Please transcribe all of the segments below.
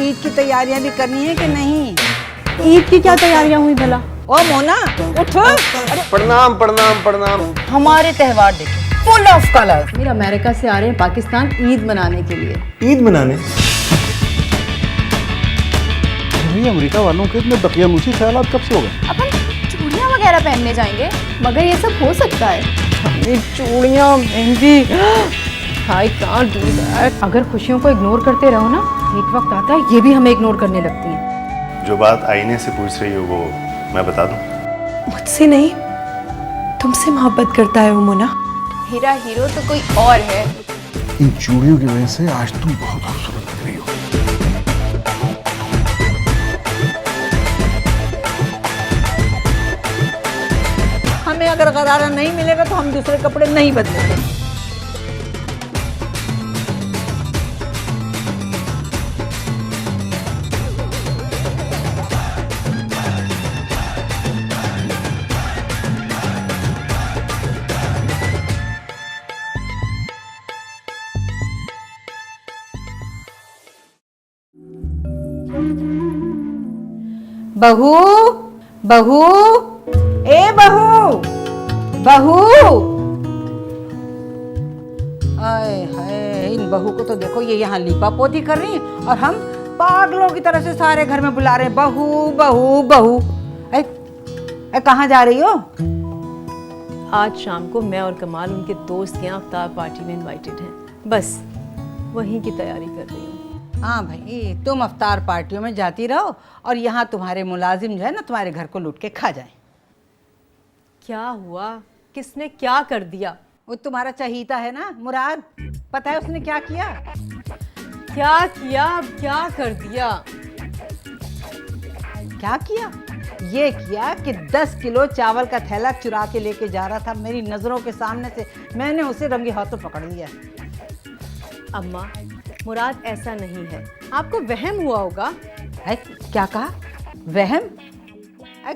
ईद की तैयारियां भी करनी है कि नहीं? ईद की क्या तैयारियां हुई भला? ओ मोना उठो। अरे प्रणाम प्रणाम प्रणाम। हमारे त्योहार देखो, फुल ऑफ कलर। मेरा अमेरिका से आ रहे हैं पाकिस्तान ईद मनाने के लिए। ईद मनाने? भाई अमेरिका वालों के इतने दकियानूसी ख्यालात कब से हो गए? अपन चूड़ियां वगैरह पहनने जाएंगे, मगर ये सब हो सकता है? चूड़ियां, mehndi, I can't do that। अगर खुशियों को इग्नोर करते रहो ना, एक वक्त आता है ये भी हमें इग्नोर करने लगती हैं। जो बात आईने से पूछ रही हो वो मैं बता दूं? मुझसे नहीं, तुमसे मोहब्बत करता है वो मोना। हीरा हीरो तो कोई और है। इन चूड़ियों की वजह से आज तुम बहुत खूबसूरत लग रही हो। हमें अगर गरारा नहीं मिलेगा तो हम दूसरे कपड़े नहीं बदलेंगे। बहू, बहू, ए बहू, बहू। आए हाय, इन बहू को तो देखो, ये यहाँ लीपा पोती कर रही है और हम पागलों की तरह से सारे घर में बुला रहे हैं, बहू बहू बहू। कहाँ जा रही हो? आज शाम को मैं और कमाल उनके दोस्त के यहाँ अफ्तार पार्टी में इनवाइटेड हैं, बस वहीं की तैयारी कर रही हूँ। हाँ भाई, तुम अफ्तार पार्टियों में जाती रहो और यहाँ तुम्हारे मुलाजिम जो है ना तुम्हारे घर को लूट के खा जाए। क्या हुआ? किसने क्या कर दिया? वो तुम्हारा चहीता है ना मुराद, पता है उसने क्या किया? क्या किया? अब क्या कर दिया? क्या किया? ये किया कि 10 किलो चावल का थैला चुरा के लेके जा रहा था मेरी नजरों के सामने से। मैंने उसे रंगे हाथों पकड़ लिया। अम्मा, मुराद ऐसा नहीं है, आपको वहम हुआ होगा। क्या कहा? वहम?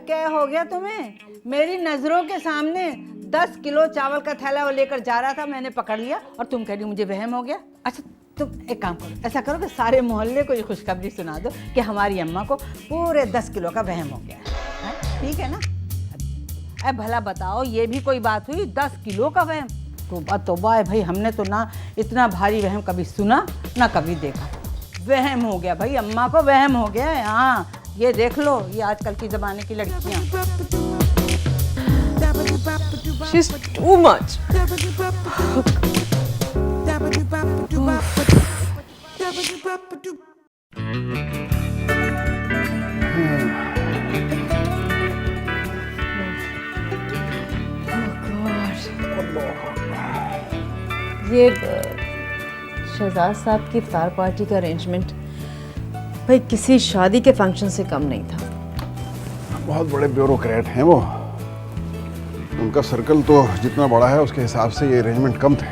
क्या हो गया तुम्हें? मेरी नजरों के सामने 10 किलो चावल का थैला वो लेकर जा रहा था, मैंने पकड़ लिया और तुम कह रही मुझे वहम हो गया? अच्छा तुम एक काम करो, ऐसा करो कि सारे मोहल्ले को ये खुशखबरी सुना दो कि हमारी अम्मा को पूरे 10 किलो का वहम हो गया है। ठीक है ना? अरे भला बताओ, ये भी कोई बात हुई? 10 किलो का वहम? तोबा तोबा है भाई, हमने तो ना इतना भारी वहम कभी सुना ना कभी देखा। वहम हो गया भाई, अम्मा को वहम हो गया है। हाँ ये देख लो, ये आजकल की ज़माने की लड़कियाँ। She's too much। ये शहजाद साहब की इफ्तार पार्टी का अरेंजमेंट भाई किसी शादी के फंक्शन से कम नहीं था। बहुत बड़े ब्यूरोक्रेट हैं वो, उनका सर्कल तो जितना बड़ा है उसके हिसाब से ये अरेंजमेंट कम थे।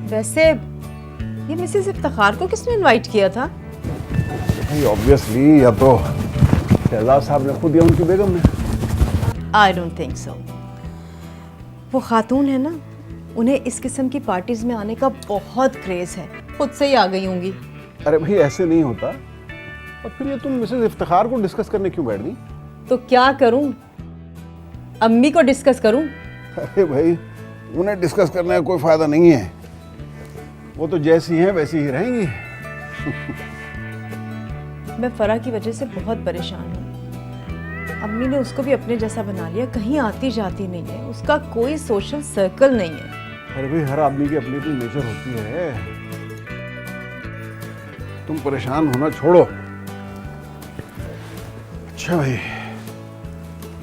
वैसे ये मिसेस इफ्तिखार को किसने इनवाइट किया था? भाई ऑब्वियसली या तो शहजाद साहब ने खुद या उनकी बेगम ने। I don't think so. वो खातून है ना, उन्हें इस किस्म की पार्टीज में आने का बहुत क्रेज है, खुद से ही आ गई होंगी। अरे भाई ऐसे नहीं होता। और फिर ये तुम मिसेस इफ्तिखार को डिस्कस करने क्यों बैठ गई? तो क्या करूं? अम्मी को डिस्कस करूं? अरे भाई उन्हें डिस्कस करने का कोई फायदा नहीं है, वो तो जैसी हैं वैसी ही रहेंगी। मैं फरा की वजह से बहुत परेशान हूँ। अम्मी ने उसको भी अपने जैसा बना लिया, कहीं आती जाती नहीं है, उसका कोई सोशल सर्कल नहीं है। अरे भाई हर आदमी की अपनी अपनी नेचर होती है, तुम परेशान होना छोड़ो। अच्छा भाई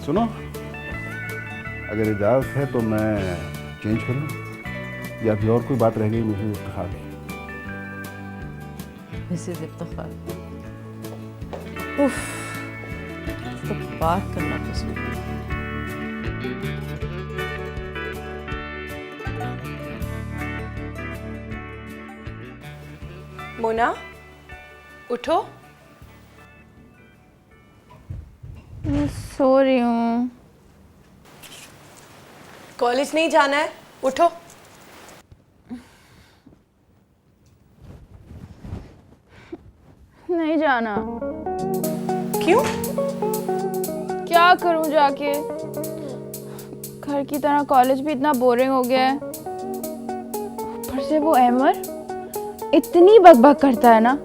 सुनो, अगर इजाजत है तो मैं चेंज कर लूं या फिर और कोई बात रह गई मिसेस इफ्तिखार की? मिसेस इफ्तिखार, उफ, तो बात करना पसंद। मोना उठो। सो रही हूँ। कॉलेज नहीं जाना है, उठो। नहीं नहीं जाना। क्यों? क्या करूं जाके? घर की तरह कॉलेज भी इतना बोरिंग हो गया है। ऊपर से वो अहमर इतनी बकबक करता है ना।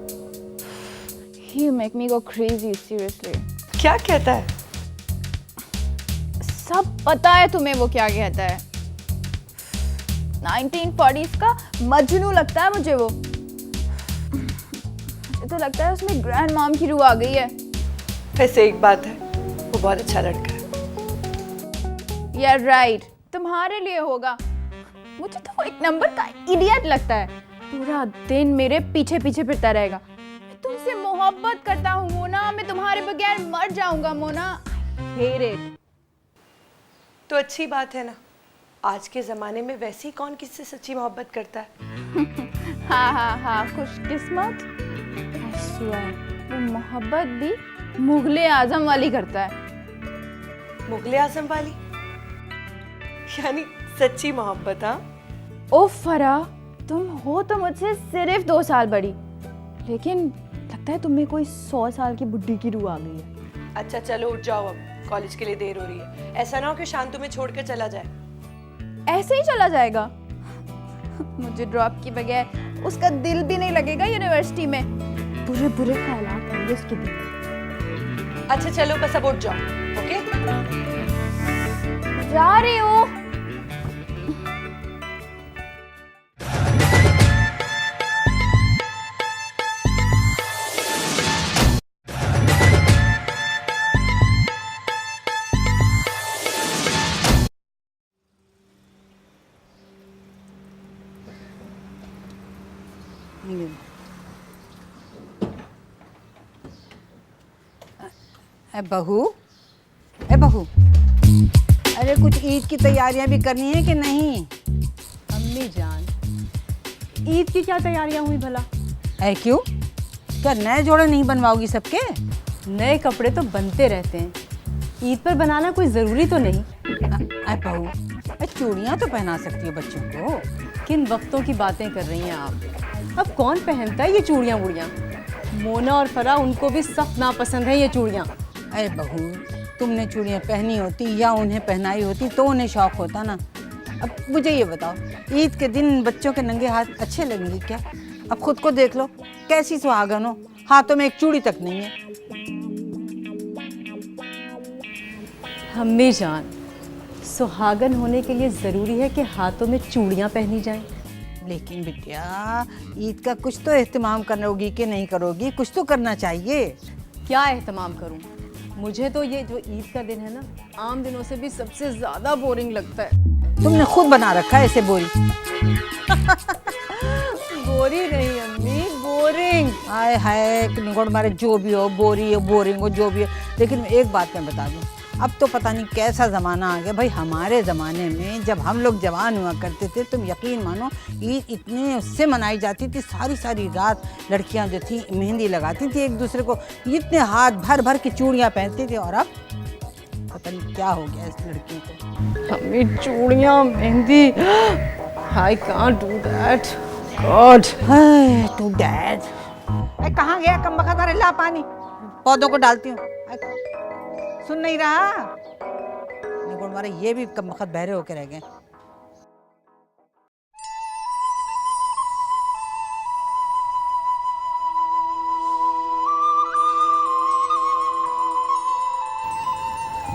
He make me go crazy, seriously. क्या कहता है? सब पता है तुम्हें वो क्या कहता है। 1940s का मजनू लगता है मुझे वो। मुझे तो लगता है उसमें ग्रैंड मॉम की रूह आ गई है। वैसे एक बात है, वो बहुत अच्छा लड़का है। यार राइट, तुम्हारे लिए होगा। मुझे तो वो एक नंबर का इडियट लगता है। पूरा दिन मेरे पीछे पीछे फिरता रहेगा। मैं तुमसे मोहब्बत करता हूँ मोना, मैं तुम्हारे बगैर मर जाऊंगा मोना। Hate it. तो अच्छी बात है ना, आज के ज़माने में वैसे ही कौन किससे सच्ची मोहब्बत करता है। हाँ, खुशकिस्मत। I swear, वो मोहब्बत भी मुगले आजम वाली करता है। मुगले आजम वाली? यानी सच्ची मोहब्बत? हाँ। ओ फरा, तुम हो तो मुझसे सिर्फ 2 साल बड़ी, लेकिन लगता है तुम्हें कोई 100 साल की बुड्ढी की रूह आ गई है। अच्छा चलो उठ जाओ, अब कॉलेज के लिए देर हो रही है। ऐसा ना हो कि शांत तुम्हें छोड़कर चला जाए। ऐसे ही चला जाएगा? मुझे ड्रॉप के बगैर उसका दिल भी नहीं लगेगा यूनिवर्सिटी में। बुरे बुरे ख्यालात आएंगे उसके दिल में। अच्छा चलो बस अब उठ जाओ, ओके? जा रही हूँ। बहू, ए बहू, अरे कुछ ईद की तैयारियां भी करनी है कि नहीं? अम्मी जान, ईद की क्या तैयारियां हुई भला? ऐ क्यों? क्या नए जोड़े नहीं बनवाओगी सबके? नए कपड़े तो बनते रहते हैं, ईद पर बनाना कोई ज़रूरी तो नहीं। ऐ बहू, चूड़ियां तो पहना सकती हो बच्चों को। किन वक्तों की बातें कर रही हैं आप? अब कौन पहनता है ये चूड़ियाँ वूड़ियाँ? मोना और फरा, उनको भी सख्त नापसंद है ये चूड़ियाँ। अरे बहू, तुमने चूड़ियाँ पहनी होती या उन्हें पहनाई होती तो उन्हें शौक होता ना। अब मुझे ये बताओ, ईद के दिन बच्चों के नंगे हाथ अच्छे लगेंगे क्या? अब खुद को देख लो, कैसी सुहागन हो, हाथों में एक चूड़ी तक नहीं है। अम्मी जान, सुहागन होने के लिए ज़रूरी है कि हाथों में चूड़ियाँ पहनी जाएं। लेकिन बिटिया, ईद का कुछ तो एहतमाम करोगी कि नहीं करोगी? कुछ तो करना चाहिए। क्या एहतमाम करूं? मुझे तो ये जो ईद का दिन है ना, आम दिनों से भी सबसे ज़्यादा बोरिंग लगता है। तुमने खुद बना रखा है ऐसे बोरी। बोरी नहीं अम्मी, बोरिंग। आय हाय, निगोड़ मारे, जो भी हो, बोरी हो, बोरिंग हो, जो भी हो। लेकिन एक बात मैं बता दूं, अब तो पता नहीं कैसा ज़माना आ गया भाई। हमारे ज़माने में जब हम लोग जवान हुआ करते थे, तुम यकीन मानो, ईद इतने उससे मनाई जाती थी, सारी सारी रात लड़कियां जो थी मेहंदी लगाती थी एक दूसरे को, इतने हाथ भर भर की चूड़ियाँ पहनती थी। और अब पता नहीं क्या हो गया इस लड़कियों को। अम्मी, चूड़ियाँ, mehndi, I can't do that. God, to dad. कहाँ गया कम बखत? अरे ला पानी, पौधों को डालती हूँ। सुन नहीं रहा? निगुण मारे, ये भी कम बखत बहरे होके रह गए।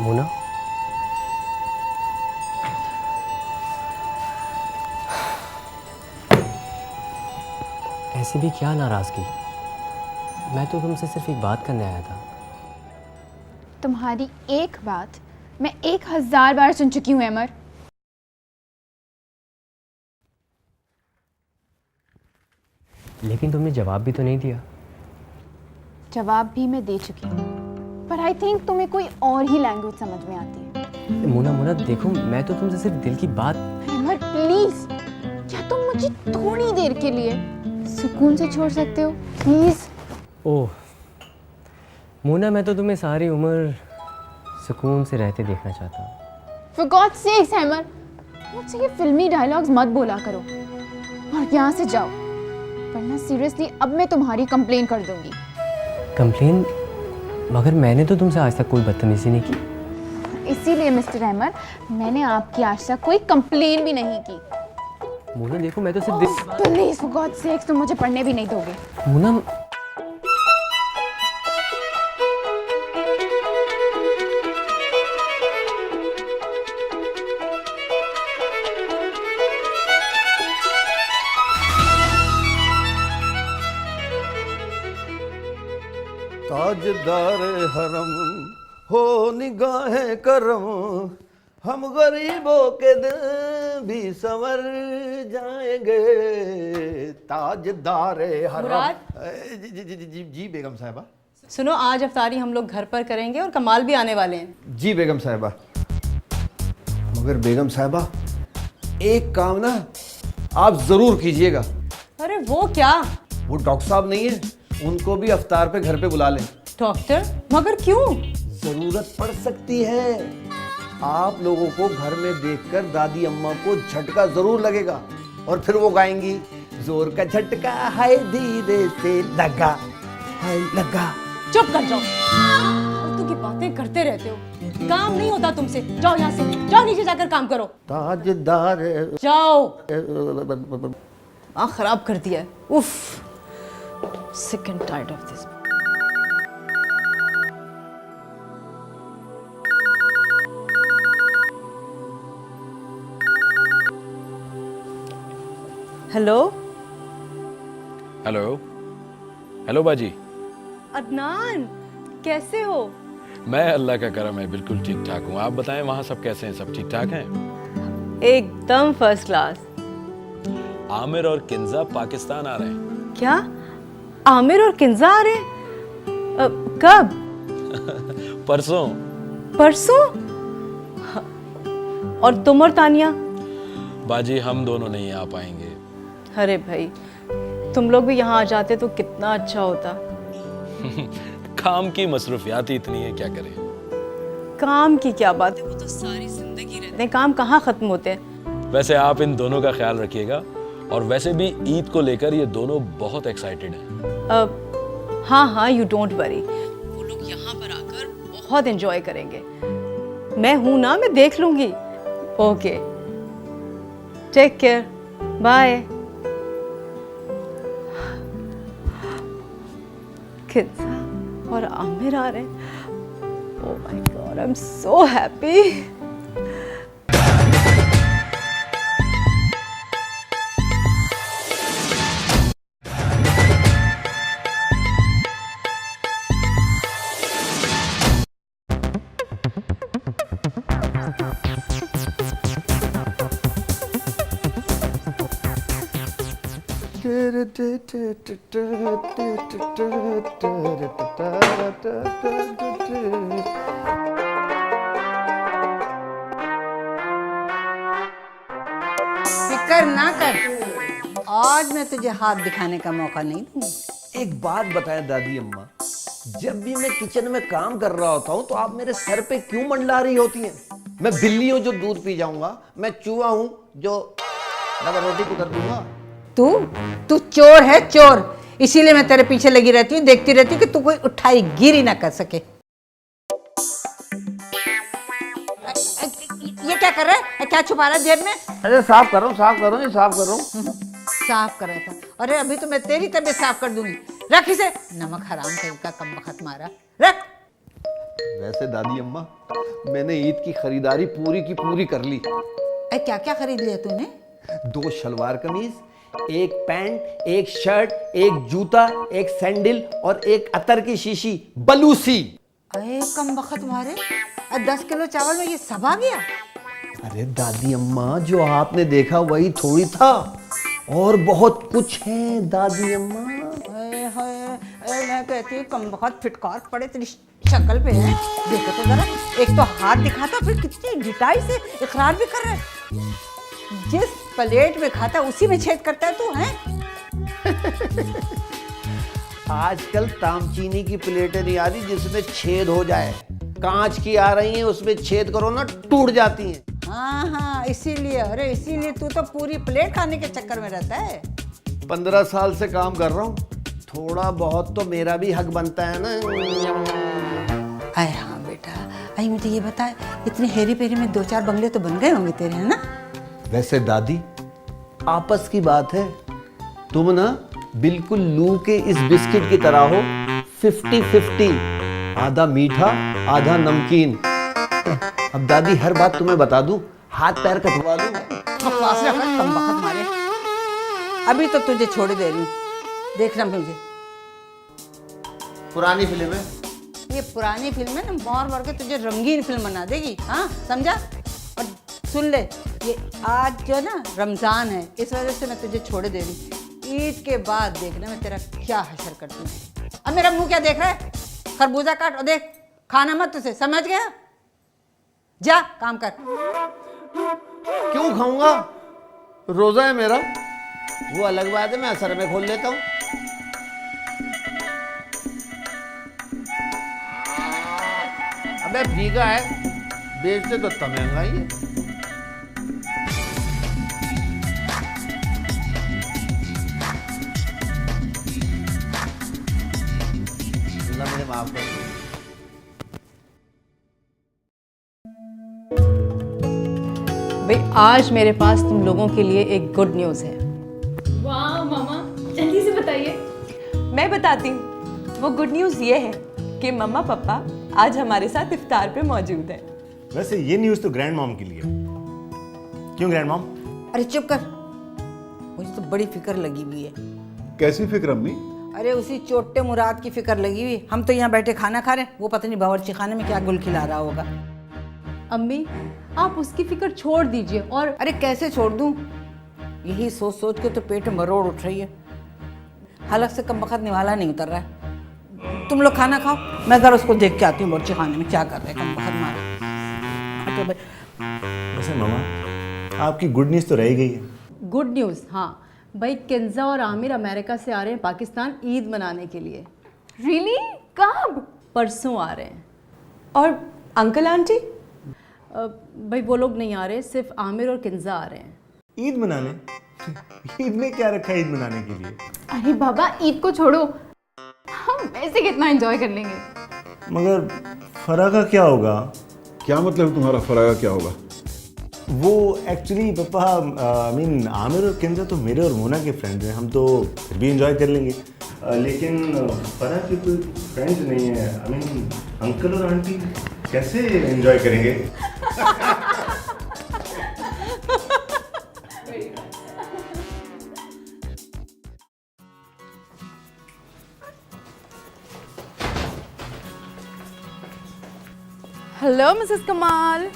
मोना, ऐसी भी क्या नाराज़गी? मैं तो तुमसे सिर्फ एक बात करने आया था। तुम्हारी एक बात मैं 1000 बार सुन चुकी हूँ अमर। लेकिन तुमने जवाब भी तो नहीं दिया। जवाब भी मैं दे चुकी हूँ, पर आई थिंक तुम्हें कोई और ही लैंग्वेज समझ में आती है। मोना देखो, मैं तो तुमसे सिर्फ दिल की बात। अमर प्लीज, क्या तुम मुझे थोड़ी देर के लिए सुकून से छोड़ सकते हो प्लीज? ओह मोना, मैं तो तुम्हें सारी उम्र सुकून से रहते देखना चाहता हूँ। For God's sakes, अमर, मुझसे ये फिल्मी डायलॉग्स मत बोला करो और यहाँ से जाओ, वरना सीरियसली अब मैं तुम्हारी कंप्लेन कर दूंगी। कंप्लेन? मगर मैंने तो तुमसे आज तक कोई बदतमीजी नहीं की। इसीलिए मिस्टर अहमद, मैंने आपकी आज तक कोई कंप्लेन भी नहीं की। मोना देखो, मैं तो सिर्फ प्लीज फॉर गॉड सेक्स, तुम मुझे पढ़ने भी नहीं दोगे। मोना, ताजदार हरम हो निगाहें करम, हम गरीबों के दिल भी संवर जाएंगे। ताजदार हरम। मुराद? जी जी जी जी जी बेगम साहिबा। सुनो, आज अफ्तारी हम लोग घर पर करेंगे और कमाल भी आने वाले हैं। जी बेगम साहिबा। मगर बेगम साहिबा, एक काम ना आप जरूर कीजिएगा। अरे वो क्या? वो डॉक्टर साहब नहीं है, उनको भी अफ्तार पे घर पे बुला लें। डॉक्टर? मगर क्यों? जरूरत पड़ सकती है। आप लोगों को घर में देखकर दादी अम्मा को झटका जरूर लगेगा और फिर वो गाएंगी, जोर का झटका हाय धीरे से लगा, हाय लगा। चुप कर जाओ, फालतू की बातें करते रहते हो, काम नहीं होता तुमसे। जाओ यहाँ से, जाओ नीचे जाकर काम करो। ताजदार जाओ। आँख खराब कर दिया है। उफ, sick and tired of this. Hello hello hello बाजी। अदनान, कैसे हो? मैं अल्लाह का करम है बिल्कुल ठीक ठाक हूँ। आप बताएं वहाँ सब कैसे हैं? सब ठीक ठाक हैं? एकदम फर्स्ट क्लास। आमिर और किंजा पाकिस्तान आ रहे हैं। क्या? आमिर और किंजा आ रहे हैं? कब? परसों। परसों? और तुम और तानिया? बाजी हम दोनों नहीं आ पाएंगे। अरे भाई, तुम लोग भी यहाँ आ जाते तो कितना अच्छा होता। काम की मसरूफियात ही इतनी है, क्या करें। काम की क्या बात है, वो तो सारी जिंदगी रहते हैं, काम कहाँ खत्म होते हैं। वैसे आप इन दोनों का ख्याल रखिएगा, और वैसे भी ईद को लेकर ये दोनों बहुत एक्साइटेड हैं। हाँ हाँ, यू डोंट वरी, वो लोग यहाँ पर आकर बहुत एंजॉय करेंगे। मैं हूँ ना, मैं देख लूंगी। Okay, take care, bye. Kinza और आमिर आ रहे हैं। Oh my god, I am so happy. फिक्र ना कर, आज मैं तुझे हाथ दिखाने का मौका नहीं दूंगी। एक बात बताएं दादी अम्मा, जब भी मैं किचन में काम कर रहा होता हूँ तो आप मेरे सर पे क्यों मंडला रही होती हैं? मैं बिल्ली हूँ जो दूध पी जाऊंगा, मैं चूहा हूँ जो रोटी को कर दूंगा। तू चोर है, चोर। इसीलिए मैं तेरे पीछे लगी रहती हूँ, देखती रहती हूँ कि तू कोई उठाई गिरी ना कर सके। ये क्या कर रहा है? क्या छुपा रहा है जेब में? अरे साफ कर रहा हूँ, साफ कर रहा हूँ, साफ कर रहा हूँ। साफ कर रहा था। अरे अभी तो मैं तेरी तबीयत साफ कर दूंगी। रख इसे। नमक हराम का कम वक्त मारा। रख। वैसे दादी अम्मा, मैंने ईद की खरीदारी पूरी की पूरी कर ली। क्या क्या खरीद लिया तूने? 2 शलवार कमीज, 1 पैंट, 1 शर्ट, 1 जूता, 1 सैंडल और 1 अतर की शीशी बलूसी। अरे कम वक्त मारे, 10 किलो चावल में ये सब आ गया? अरे दादी अम्मा, जो आपने देखा वही थोड़ी था, और बहुत कुछ है दादी अम्मा। मैं कहती हूँ कम वक्त फिटकार पड़े तेरी शक्ल पे है। देखो तो जरा, एक तो हाथ दिखाता, फिर कितनी ढिठाई से इकरार भी कर रहा है। जिस प्लेट में खाता उसी में छेद करता है तू, हैं? आजकल तामचीनी की प्लेटें नहीं आ रही जिसमें छेद हो जाए, कांच की आ रही हैं, उसमें छेद करो ना टूट जाती हैं। हाँ हाँ, इसीलिए। अरे इसीलिए तू तो पूरी प्लेट खाने के चक्कर में रहता है। 15 साल से काम कर रहा हूँ, थोड़ा बहुत तो मेरा भी हक बनता है ना। अरे हाँ बेटा, अरे मुझे ये बता, इतने हेरी पेरी में 2-4 बंगले तो बन गए होंगे तेरे, है ना? वैसे दादी, आपस की बात है, तुम ना बिल्कुल लू के इस बिस्किट की तरह हो, 50-50, आधा मीठा आधा नमकीन। अब दादी हर बात तुम्हें बता दूं, हाथ पैर कटवा लूं। बकवास ना कर, कम बखत मारे। अभी तो तुझे छोड़ दे रही हूँ, देखना मुझे। पुरानी फिल्म है, ये पुरानी फिल्म है ना, मार मार के तुझे रंगीन फिल्म बना देगी, हाँ समझा? और सुन ले, ये आज जो ना रमज़ान है, इस वजह से मैं तुझे छोड़ दे रही। ईद के बाद देखना मैं तेरा क्या हशर करती हूँ। अब मेरा मुंह क्या देख रहा है? खरबूजा काट और देख, खाना मत तुझे, समझ गया? जा काम कर। क्यों खाऊंगा? रोजा है मेरा, वो अलग बात है, मैं असर में खोल लेता हूँ। अबे भीगा है, बेचते तो इतना महंगा ही है। अल्लाह मुझे माफ कर। भाई आज मेरे पास तुम लोगों के लिए एक गुड न्यूज़ है। वाह मामा, जल्दी से बताइए। मैं बताती हूँ। वो गुड न्यूज़ ये है कि मम्मा पापा आज हमारे साथ इफ्तार पे मौजूद हैं। वैसे ये न्यूज़ तो ग्रैंड मॉम के लिए। क्यों ग्रैंड मॉम? अरे चुप कर, मुझे तो बड़ी फिक्र लगी हुई है। कैसी फिक्र अम्मी? अरे उसी चोटे मुराद की फिक्र लगी हुई। हम तो यहाँ बैठे खाना खा रहे हैं, वो पता नहीं बावर्ची खाने में क्या गुल खिला रहा होगा। अम्मी आप उसकी फिक्र छोड़ दीजिए। और अरे कैसे छोड़ दूँ? यही सोच सोच के तो पेट में मरोड़ उठ रही है। हलक से कम वक्त निवाला नहीं उतर रहा है। तुम लोग खाना खाओ, मैं ज़रा उसको देख के आती हूँ बावर्ची खाने में क्या कर रहे हैं कम वक्त मारा। तो वैसे मामा, आपकी गुड न्यूज़ तो रह गई है। गुड न्यूज़, हाँ भाई, किंजा और आमिर अमेरिका से आ रहे हैं पाकिस्तान ईद मनाने के लिए। रियली? कब? परसों आ रहे हैं। और अंकल आंटी? भाई वो लोग नहीं आ रहे, सिर्फ आमिर और किंजा आ रहे हैं। ईद मनाने? ईद में क्या रखा है ईद मनाने के लिए? अरे बाबा ईद को छोड़ो, हम वैसे कितना एंजॉय कर लेंगे। मगर फरा का क्या होगा? क्या मतलब तुम्हारा फरागा क्या होगा? वो एक्चुअली पापा, आई मीन आमिर और किंजा तो मेरे और मोना के फ्रेंड्स हैं, हम तो फिर भी एंजॉय कर लेंगे। लेकिन फरा के कोई फ्रेंड्स नहीं है। आई मीन अंकल और आंटी कैसे एंजॉय करेंगे? Hello Mrs Kamal.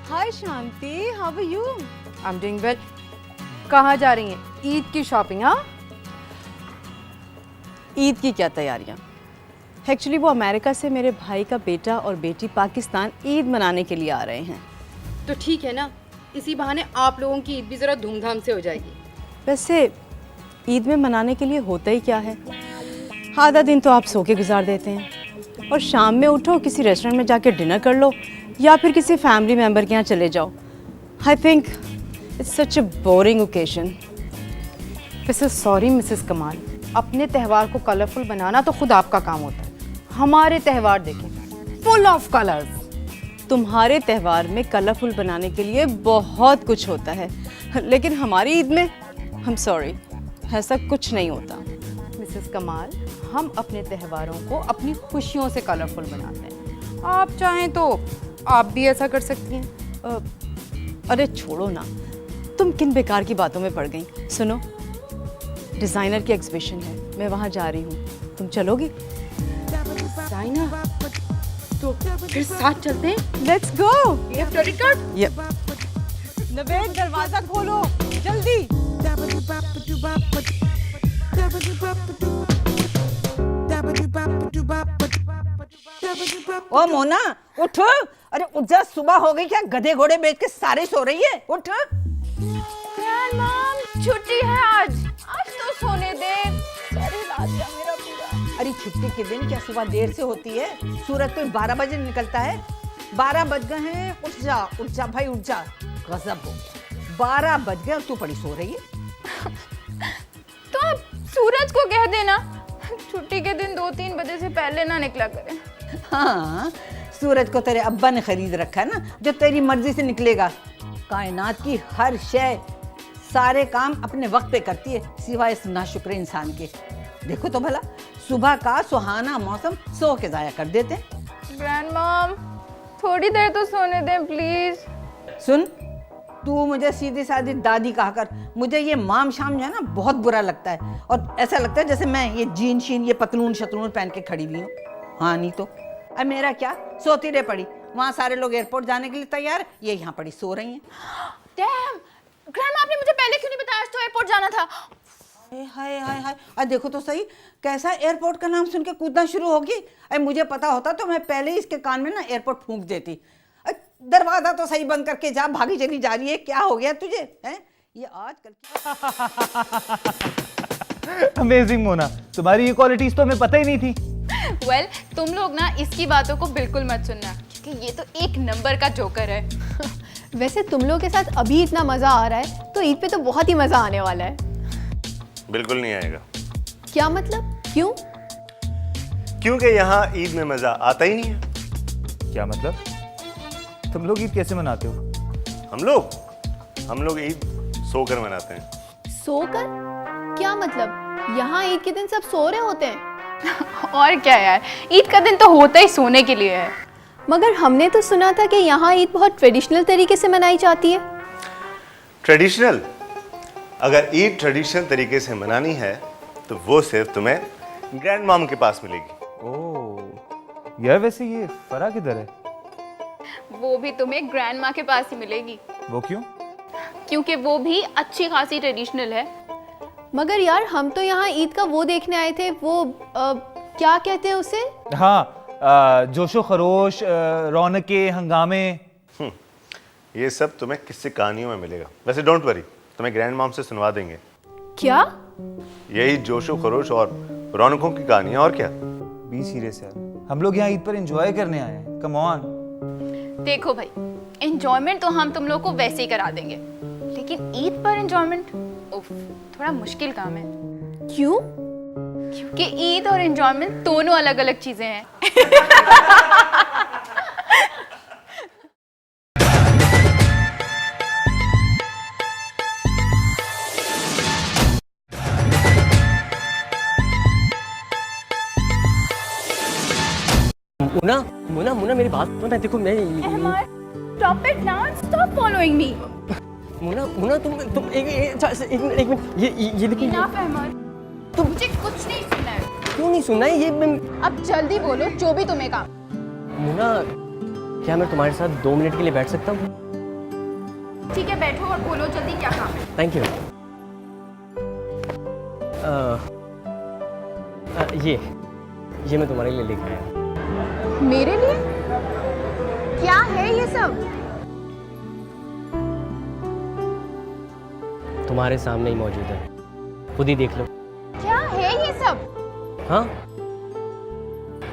Hi Shanti, how are you? I am doing well. कहाँ जा रही हैं? ईद की शॉपिंग? हाँ, ईद की क्या तैयारियां? एक्चुअली वो अमेरिका से मेरे भाई का बेटा और बेटी पाकिस्तान ईद मनाने के लिए आ रहे हैं। तो ठीक है ना, इसी बहाने आप लोगों की ईद भी ज़रा धूमधाम से हो जाएगी। वैसे ईद में मनाने के लिए होता ही क्या है? आधा दिन तो आप सो के गुजार देते हैं और शाम में उठो, किसी रेस्टोरेंट में जाके डिनर कर लो या फिर किसी फैमिली मेम्बर के यहाँ चले जाओ। I think it's such a boring occasion. वैसे सॉरी मिसेस कमाल, अपने त्यौहार को कलरफुल बनाना तो खुद आपका काम होता है। हमारे त्यौहार देखें, फुल ऑफ कलर्स। तुम्हारे त्यौहार में कलरफुल बनाने के लिए बहुत कुछ होता है, लेकिन हमारी ईद में आई एम सॉरी, ऐसा कुछ नहीं होता। मिसेस कमाल, हम अपने त्योहारों को अपनी खुशियों से कलरफुल बनाते हैं। आप चाहें तो आप भी ऐसा कर सकती हैं। अरे छोड़ो ना, तुम किन बेकार की बातों में पड़ गई। सुनो, डिज़ाइनर की एग्जीबिशन है, मैं वहाँ जा रही हूँ, तुम चलोगी? डिज़ाइनर? तो फिर साथ चलते हैं। Let's go. You have credit card? Yup. Naved, दरवाजा खोलो जल्दी। ओ मोना उठ, अरे उठ जा, सुबह हो गई क्या? गधे घोड़े बेच के सारे सो रही है, उठ। यार मॉम, छुट्टी है आज तो सोने दे। सारी रात का मेरा पूरा। अरे छुट्टी के दिन क्या सुबह देर से होती है? सूरज तो 12 बजे निकलता है। 12 बज गए हैं, उठ जा भाई, उठ जा। गजब हो गया, 12 बज गए और तू पड़ी सो रही है। तो आप सूरज को कह देना छुट्टी के दिन 2-3 बजे से पहले ना निकला करें। हाँ, सूरज को तेरे अब्बा ने खरीद रखा है ना, जो तेरी मर्जी से निकलेगा। कायनात की हर शय सारे काम अपने वक्त पे करती है, सिवाय इस नाशुक्र इंसान के। देखो तो भला, सुबह का सुहाना मौसम सो के जाया कर देते। ग्रैंड मॉम, थोड़ी देर तो सोने दें प्लीज। सुन, तू मुझे सीधी सादी दादी कहा कर। मुझे ये माम शाम जो है ना बहुत बुरा लगता है, और ऐसा लगता है जैसे मैं ये जीन शीन ये पतलून शतलून पहन के खड़ी हुई हूँ। हाँ नहीं तो अब मेरा क्या, सोती रह पड़ी। वहाँ सारे लोग एयरपोर्ट जाने के लिए तैयार, ये यहाँ पड़ी सो रही हैं। डैम, ग्रैंड आपने मुझे पहले क्यों नहीं बताया? आज तो एयरपोर्ट जाना था। हाय हाय हाय, अरे देखो तो सही, कैसा एयरपोर्ट का नाम सुन के कूदना शुरू होगी। अरे मुझे पता होता तो मैं पहले ही इसके कान में ना एयरपोर्ट फूंक देती। दरवाजा तो सही बंद करके जा, भागी चली जा रही है। क्या हो गया तुझे? हैं ये आजकल अमेजिंग मोना, तुम्हारी ये क्वालिटीज तो हमें पता ही नहीं थी। वेल, तुम लोग ना इसकी बातों को बिल्कुल मत सुनना, क्योंकि ये तो एक नंबर का जोकर है। वैसे तुम लोग के साथ अभी इतना मज़ा आ रहा है तो ईद पे तो बहुत ही मज़ा आने वाला है। बिल्कुल नहीं आएगा। क्या मतलब? क्यों? क्योंकि यहाँ ईद में मजा आता ही नहीं है। क्या मतलब? तुम लोग ईद कैसे मनाते हो? हम लोग ईद सोकर मनाते हैं। सोकर? क्या मतलब? यहाँ ईद के दिन सब सो रहे होते हैं? और क्या यार, ईद का दिन तो होता ही सोने के लिए है। मगर हमने तो सुना था कि यहाँ ईद बहुत ट्रेडिशनल तरीके से मनाई जाती है। ट्रेडिशनल? अगर ईद ट्रेडिशनल तरीके से मनानी है तो वो सिर्फ तुम्हें ग्रैंड मॉम के पास मिलेगी। ओह यार, वैसे ये फरा किधर है? वो भी तुम्हें ग्रैंड माँ के पास ही मिलेगी। वो क्यों? क्योंकि वो भी अच्छी खासी ट्रेडिशनल है। मगर यार, हम तो यहाँ ईद का वो देखने आए थे, वो क्या कहते हैं उसे? हाँ, जोशो खरोश, रौनके, हंगामे। ये सब तुम्हें किस्से कहानियों में मिलेगा। वैसे डोंट वरी, तुम्हें ग्रैंड मॉम से सुनवा देंगे। क्या? यही जोशो खरोश और रौनकों की कहानी है, और क्या। बी सीरियस यार, हम लोग यहाँ ईद पर एंजॉय करने आए हैं। Come on. देखो भाई, एंजॉयमेंट तो हम तुम लोग को वैसे ही करा देंगे, लेकिन ईद पर एंजॉयमेंट थोड़ा मुश्किल काम है। क्यों? क्योंकि ईद और एंजॉयमेंट दोनों अलग अलग चीजें हैं। मुना मुना मुना मेरी बात सुन। देखो मैं Stop it now and stop following me. मुना मुना तुम एक मिनट ये देखो। Enough, अहमद। मुझे कुछ नहीं सुनना है। क्यों नहीं सुनना है? ये अब जल्दी बोलो जो भी तुम्हें काम। मुना, क्या मैं तुम्हारे साथ 2 मिनट के लिए बैठ सकता हूँ? ठीक है, बैठो और बोलो जल्दी क्या काम है। Thank you. ये मैं तुम्हारे लिए लेकर आया हूँ। मेरे लिए? क्या है ये सब? तुम्हारे सामने ही मौजूद है, खुद ही देख लो। क्या है ये सब? हाँ,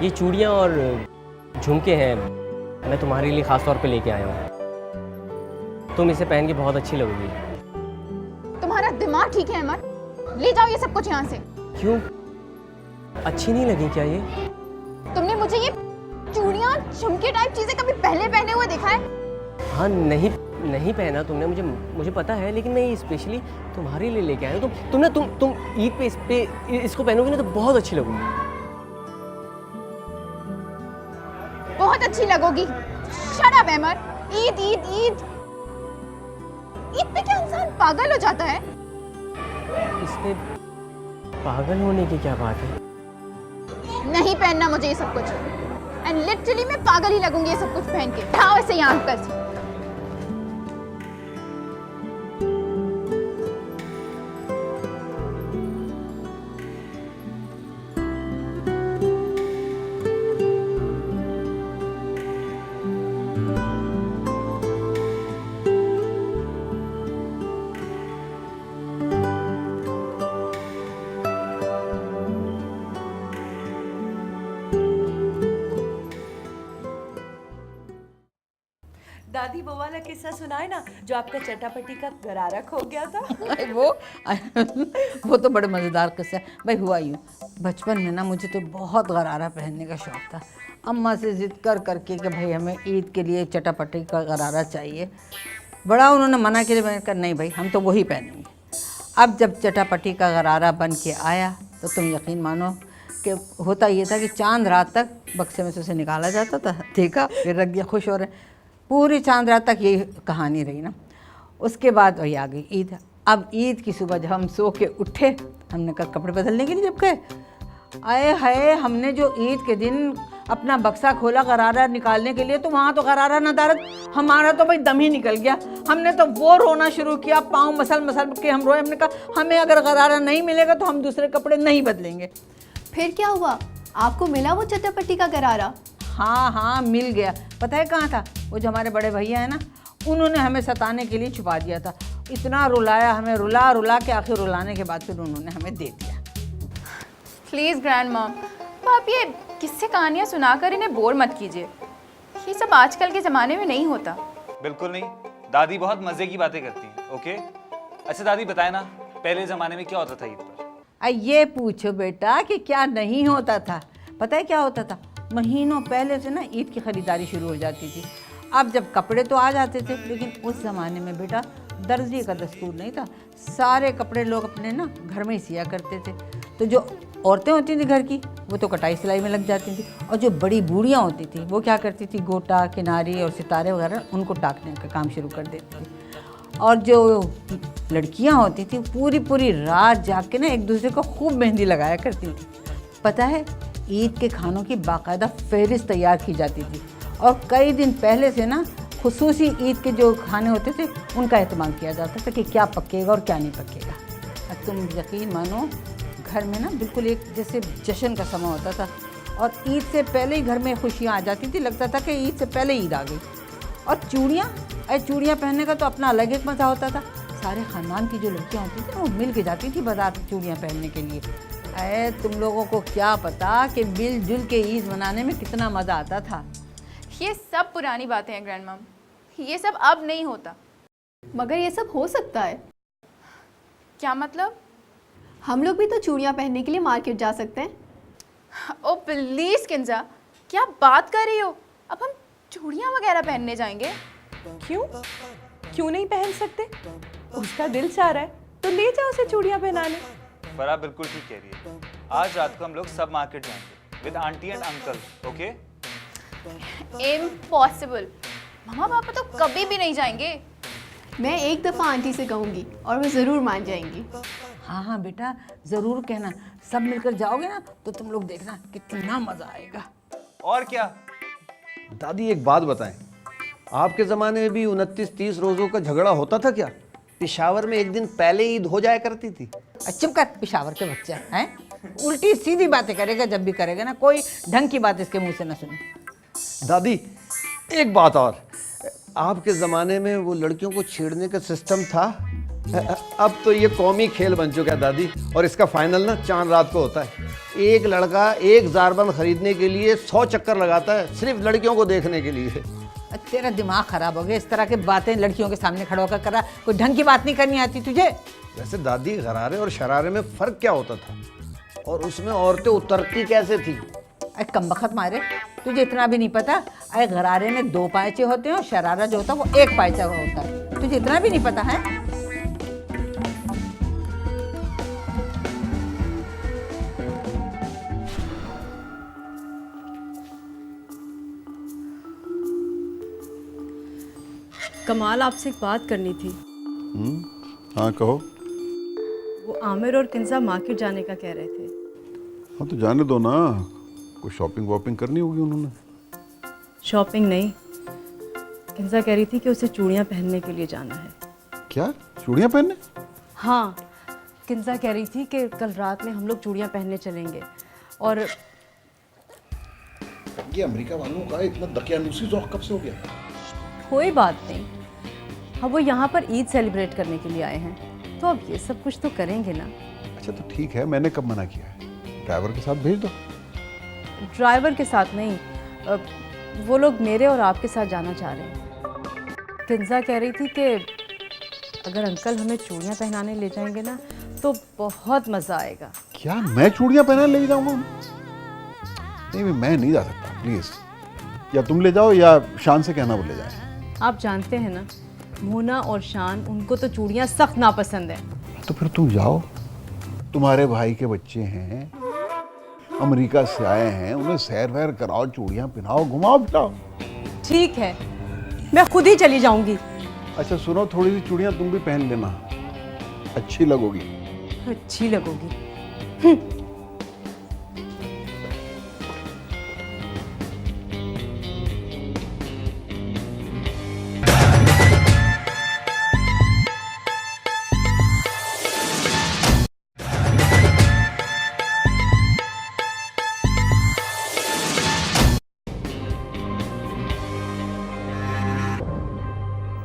ये चूड़ियाँ और झुमके हैं, मैं तुम्हारे लिए खास तौर पे लेके आया हूँ। तुम इसे पहन के बहुत अच्छी लगोगी। तुम्हारा दिमाग ठीक है अमर? ले जाओ ये सब कुछ यहाँ से। क्यों, अच्छी नहीं लगी क्या ये? तुमने मुझे ये चूड़ियाँ झुमके टाइप चीजें कभी पहले पहने हुए देखा है? हाँ, नहीं पहना तुमने, मुझे पता है, लेकिन मैं ये स्पेशली तुम्हारे लिए लेके आया हूँ। तुम ईद पे इसको पहनोगे ना तो बहुत अच्छी लगोगी। बहुत अच्छी लगोगी। शट अप अमर। ईद ईद ईद ईद पे क्या इंसान पागल हो जाता है? इसमें पागल होने की क्या बात है? नहीं पहनना मुझे ये सब कुछ, एंड लिटरली मैं पागल ही लगूंगी ये सब कुछ पहन के। उठाओ इसे यहाँ पर। दादी वो वाला किस्सा सुनाए ना जो आपका चटापटी का गरारा खो गया था। वो तो बड़े मज़ेदार किस्सा है भाई। हुआ यूँ, बचपन में ना मुझे तो बहुत गरारा पहनने का शौक़ था। अम्मा से ज़िद कर करके कि भाई हमें ईद के लिए चटापटी का गरारा चाहिए। बड़ा उन्होंने मना किया, मैंने कहा नहीं भाई हम तो वही पहनेंगे। अब जब चटापटी का गरारा बन के आया तो तुम यकीन मानो कि होता ये था कि चांद रात तक बक्से में से उसे निकाला जाता था, देखा फिर रख दिया, खुश हो रहे। पूरी चांद रात तक ये कहानी रही ना। उसके बाद वही आ गई ईद। अब ईद की सुबह जब हम सो के उठे, हमने कहा कपड़े बदलने के लिए जब गए, आए हाय हमने जो ईद के दिन अपना बक्सा खोला गरारा निकालने के लिए, तो वहाँ तो गरारा नदारत, हमारा तो भाई दम ही निकल गया। हमने तो वो रोना शुरू किया, पाँव मसल मसल के हम रोए। हमने कहा हमें अगर गरारा नहीं मिलेगा तो हम दूसरे कपड़े नहीं बदलेंगे। फिर क्या हुआ? आपको मिला वो चटापटी का गरारा? हाँ मिल गया। पता है कहाँ था? वो जो हमारे बड़े भैया है ना, उन्होंने हमें सताने के लिए छुपा दिया था। इतना रुलाया हमें, रुला रुला के आखिर रुलाने के बाद फिर उन्होंने हमें दे दिया। प्लीज़ ग्रैंड मॉम, आप ये किस्से कहानियाँ सुनाकर इन्हें बोर मत कीजिए। ये सब आजकल के ज़माने में नहीं होता। बिल्कुल नहीं, दादी बहुत मज़े की बातें करती हैं। ओके, अच्छा दादी बताए ना, पहले ज़माने में क्या होता था ईद पर? ये पूछो बेटा कि क्या नहीं होता था। पता है क्या होता था? महीनों पहले से ना ईद की ख़रीदारी शुरू हो जाती थी। अब जब कपड़े तो आ जाते थे, लेकिन उस ज़माने में बेटा दर्जी का दस्तूर नहीं था। सारे कपड़े लोग अपने ना घर में ही सिया करते थे। तो जो औरतें होती थी घर की, वो तो कटाई सिलाई में लग जाती थी, और जो बड़ी बूढ़ियाँ होती थी वो क्या करती थी, गोटा, किनारी और सितारे वगैरह उनको टाकने का काम शुरू कर देती थी। और जो लड़कियाँ होती थी पूरी पूरी रात जाग के ना एक दूसरे को खूब मेहंदी लगाया करती थी। पता है ईद के खानों की बाकायदा फहरिस्त तैयार की जाती थी, और कई दिन पहले से ना खुसूसी ईद के जो खाने होते थे उनका एहतमाम किया जाता था कि क्या पकेगा और क्या नहीं पकेगा। अब तुम यकीन मानो घर में ना बिल्कुल एक जैसे जश्न का समय होता था, और ईद से पहले ही घर में खुशियाँ आ जाती थी। लगता था कि ईद से पहले ईद आ गई। और चूड़ियाँ पहनने का तो अपना अलग एक मज़ा होता था। सारे ख़ानदान की जो लड़कियाँ होती थी वो मिल के जाती थी बाजार चूड़ियाँ पहनने के लिए। तुम लोगों को क्या पता कि मिलजुल के ईद मनाने में कितना मज़ा आता था। ये सब पुरानी बातें हैं ग्रैंड मॉम, ये सब अब नहीं होता। मगर ये सब हो सकता है। क्या मतलब? हम लोग भी तो चूड़ियाँ पहनने के लिए मार्केट जा सकते हैं। ओ प्लीज़ किंजा, क्या बात कर रही हो? अब हम चूड़ियाँ वगैरह पहनने जाएंगे? क्यों नहीं पहन सकते? उसका दिल चाह रहा है तो ले जाओ उसे चूड़ियाँ पहनाने। फराह बिल्कुल ठीक कह रही है। आज रात को हम लोग सब मार्केट जाएंगे with aunty and uncle. Okay? Impossible, मम्मा पापा तो कभी भी नहीं जाएंगे। मैं एक दफ़ा आंटी से कहूँगी और वो ज़रूर मान जाएंगी। हाँ बेटा ज़रूर कहना। सब मिलकर जाओगे ना तो तुम लोग देखना कितना मज़ा आएगा। और क्या दादी एक बात बताएं, आपके ज़माने में भी 29-30 रोज़ों का झगड़ा होता था क्या? पेशावर में एक दिन पहले ईद हो जाया करती थी। चुप कर, पेशावर के बच्चे हैं, उल्टी सीधी बातें करेगा। जब भी करेगा ना कोई ढंग की बात इसके मुंह से ना सुने। दादी एक बात और, आपके ज़माने में वो लड़कियों को छेड़ने का सिस्टम था, अब तो ये कौमी खेल बन चुका है दादी, और इसका फाइनल ना चांद रात को होता है। एक लड़का एक ज़ारबंद खरीदने के लिए 100 चक्कर लगाता है सिर्फ लड़कियों को देखने के लिए। तेरा दिमाग खराब हो गया, इस तरह की बातें लड़कियों के सामने खड़ा होकर करा। कोई ढंग की बात नहीं करनी आती तुझे? वैसे दादी गरारे और शरारे में फ़र्क क्या होता था, और उसमें औरतें उतरती कैसे थी? कमबख्त मारे, तुझे इतना भी नहीं पता? अरे गरारे में 2 पायचे होते हैं और शरारा जो होता है वो 1 पायचा होता है। तुझे इतना भी नहीं पता है? कमाल, आपसे एक बात करनी थी। हाँ कहो। वो आमिर और किंजा मार्केट जाने का कह रहे थे। हाँ तो जाने दो ना, कोई शॉपिंग वॉपिंग करनी होगी उन्होंने। शॉपिंग नहीं, किंजा कह रही थी कि उसे चूड़ियाँ पहनने के लिए जाना है। क्या चूड़ियाँ पहनने? हाँ, किंजा कह रही थी कि कल रात में हम लोग चूड़ियाँ पहनने चलेंगे। और ये अमेरिका वालों का इतना दकियानूसी ज़ौक़ कब से हो गया? कोई बात नहीं, हम वो यहाँ पर ईद सेलिब्रेट करने के लिए आए हैं, तो अब ये सब कुछ तो करेंगे ना। अच्छा तो ठीक है, मैंने कब मना किया है? ड्राइवर के साथ भेज दो। ड्राइवर के साथ नहीं, वो लोग मेरे और आपके साथ जाना चाह रहे हैं। किंजा कह रही थी कि अगर अंकल हमें चूड़ियाँ पहनाने ले जाएंगे ना तो बहुत मज़ा आएगा। क्या मैं चूड़ियाँ पहना ले जाऊंगा? नहीं, मैं नहीं जा सकता, प्लीज। या तुम ले जाओ या शान से कहना वो ले जाए। आप जानते हैं ना, मोना और शान, उनको तो चूड़ियाँ सख्त नापसंद है। तो फिर तुम जाओ, तुम्हारे भाई के बच्चे हैं, अमेरिका से आए हैं, उन्हें सैर वैर कराओ, चूड़ियाँ पहनाओ, घुमाओ फिराओ। ठीक है, मैं खुद ही चली जाऊंगी। अच्छा सुनो, थोड़ी सी चूड़ियाँ तुम भी पहन लेना, अच्छी लगोगी। अच्छी लगोगी।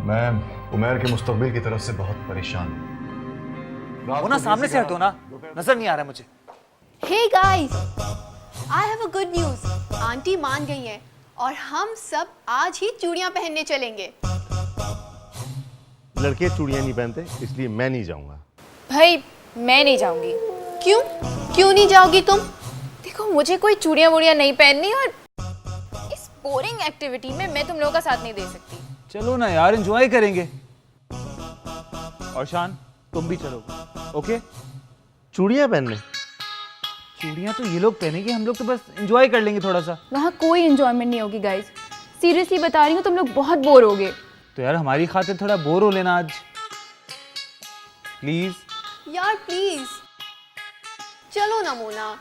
मैं उमैर के मुस्तकबिल की तरफ से बहुत परेशान हूँ। वो ना सामने से हटो ना, नजर नहीं आ रहा है मुझे। Hey guys, I have a good news. Aunty मान गई हैं और हम सब आज ही चूड़ियां पहनने चलेंगे। लड़के चूड़ियाँ नहीं पहनते, इसलिए मैं नहीं जाऊँगा। भाई मैं नहीं जाऊंगी। क्यों? क्यों नहीं जाओगी तुम? देखो मुझे कोई चूड़ियां वूड़ियां नहीं पहननी और इस बोरिंग एक्टिविटी में मैं तुम लोगों का साथ नहीं दे सकती। चलो ना यार, एंजॉय करेंगे। और शान, तुम भी चलो, ओके? चूड़ियाँ पहनने? चूड़ियाँ तो ये लोग पहनेंगे, हम लोग तो बस एंजॉय कर लेंगे थोड़ा सा। वहाँ कोई एंजॉयमेंट नहीं होगी गाइस, सीरियसली बता रही हूँ, तुम लोग बहुत बोर होगे। तो यार हमारी खातिर थोड़ा बोर हो लेना आज, प्लीज। यार प्लीज चलो ना मोना,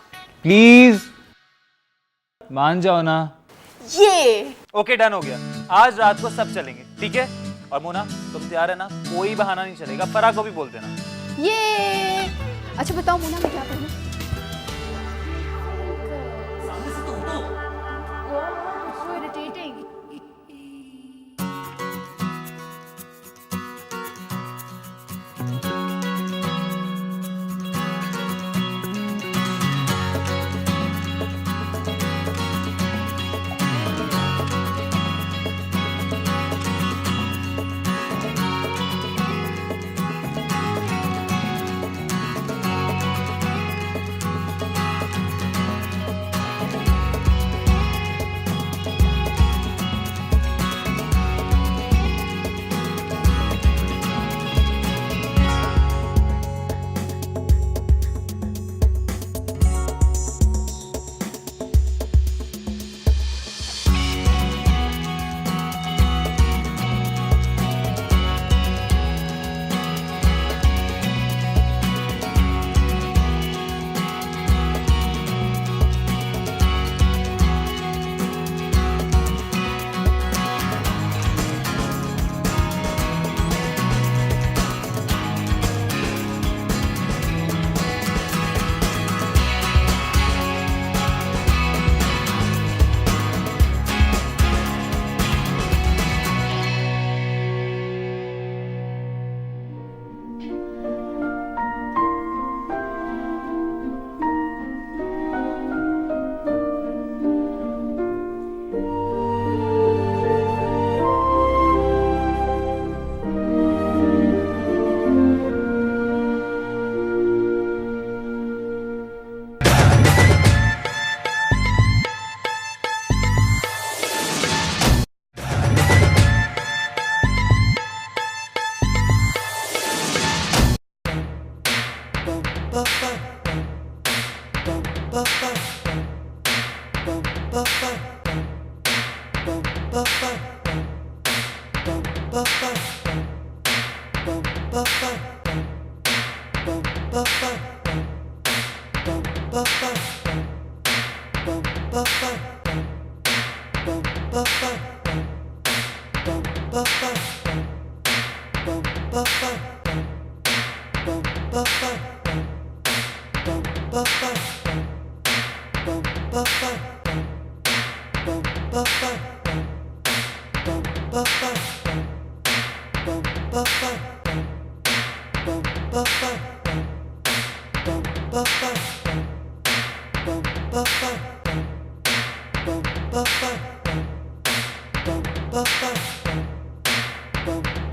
प्लीज मान जाओ ना। ये ओके, डन हो गया। आज रात को सब चलेंगे, ठीक है? और मोना, तुम तैयार है ना? कोई बहाना नहीं चलेगा, फरा को भी बोल देना। ये अच्छा बताओ मोना, मैं क्या करूँ?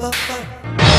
pa pa.